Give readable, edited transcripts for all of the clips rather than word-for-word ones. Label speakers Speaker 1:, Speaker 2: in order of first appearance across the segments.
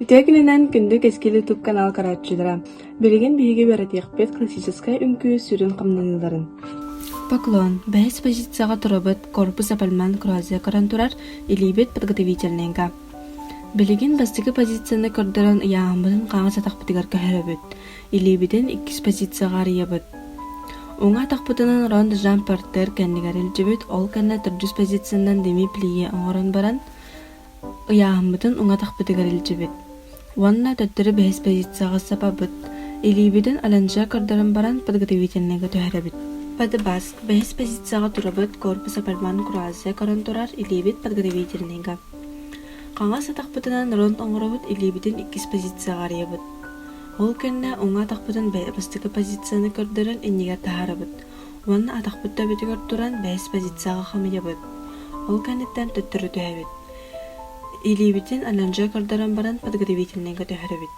Speaker 1: Үтәгінінен күнді кескелі туп канал каратчыдыра. Білген биеге бәрәтеқпет классическая үңкі сүрін қамнаныларын. Поклон. Бәйс позицияға тұрабыт корпус апальман круазе карантурар илибет подготовительненға. Білген бастығы позицияны көрдірін яғамбытын қаңа сатақпытығар көхәрәбіт. Илибетен 2 позицияға арыябыт. Оңа тақпытының ронды жан партер кәнігар елжебет ол кәнна 400 позициядан деми плие оңырын баран яғамбытын оңа тақпытығар елжебет. Уанна төттірі бәйс позицияға сапабыт. Илибетен аланжа көрдірін баран подготовительненға төхәрәбіт. Подбас. Бәйс позицияға тұрабыт корпус апальман круазе карантурар илибет подготовительненға. Қаңа сатақпытынан ронт оңырабыт илибетен 2 позицияға арыябыт. Ол кәнне оңа тақпытын бастығы позицияны көрдірін енегер тахарабыт. Уанна атақпытта бөтігер тұран бәйс позицияға қамыябыт. Ол кәннеттен төттірі төхәбіт. Илибетен аланжа көрдірін баран подготовительненға төхәрәбіт.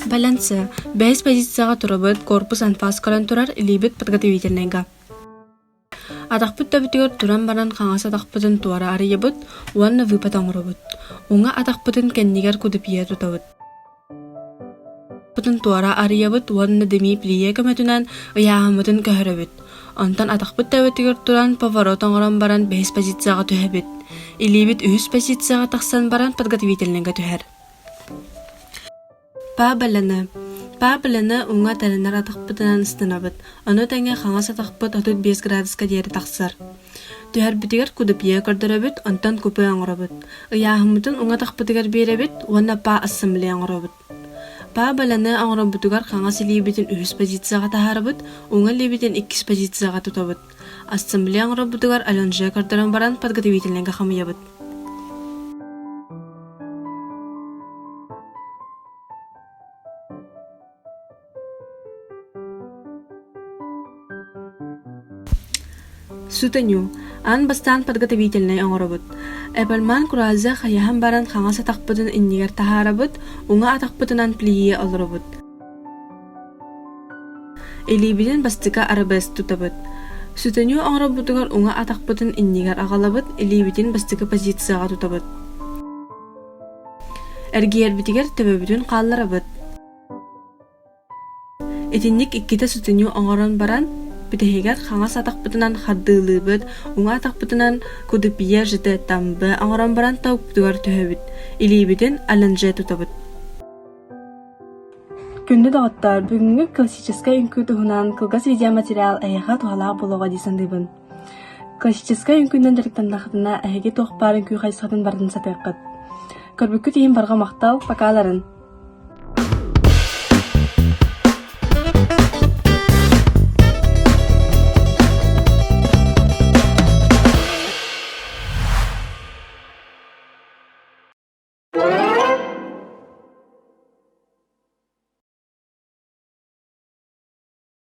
Speaker 1: Балансы. Бәйс позицияға тұрабыт корпус анфас карантурар илибет подготовительненға. Атақпытта бөтігер тұран баран қаңас атақпытын туара арыябыт, уанна выпат оңырабыт. Оңа атақпытын кәннегер күдіпие тұтабыт. Пытын туара арыябыт, уанна деми плие көмәтінен ұяғамытын көхірабыт. Онтан атақпытта бөтігер тұран поворот оңыран баран бәйс позицияға төхәбіт. Илибет 3 позицияға тақсан баран подготовительненға төхәр. Па біліні оңа тәлінер атақпытынан ұстынабыт. Оны тәңе қаңас атақпыт 35 градуска дері тақсар. Төхәр бітігер күдіпие көрдірабыт, онтан көпі оңырабыт. Ұяғымытын оңа тақпытығар беребіт, уанна па ассамбле оңырабыт. Па біліні оңырабытығар қаңас илибетін 3 позицияға тахарабыт, оңа илибетін 2 позицияға тұтабыт. Ассамбле оңырабытығар алонжа көрдірін баран подготовительненға қамыябыт. Сутаню. Ан бастан подготовительный оңырабыт. Эпальман куразе хаяхан баран қаңас атақпытын иннигер тахарабыт, оңа атақпытынан плие олырабыт. Илибиден бастыка арабес тутабыт. Сутаню оңырабытығар оңа атақпытын иннигер ағалабыт, илибиден бастыка позицияға тутабыт. Әргейер бітігер төбөбітін қалларабыт. Этинник икките сутаню оңыран баран, Бітігер қаңас атақпытынан қардылыбыт, оңа атақпытынан күдіпие жыты тамбы аңыран баран тауып бұтығар төхөбіт. Илибітін аланжа тұтабыт. Күнді дағыттар, бүгінгі классическай үнкі тұғынан қылғас видеоматериал әйіға тұғалақ болуға дейсандыбын. Классическай үнкінен дәріктен нақытына әйіге тоқпарын күй қайсығатын бардың сатайқыт. Көрбіккі дейін барға мақтал, пақаларын.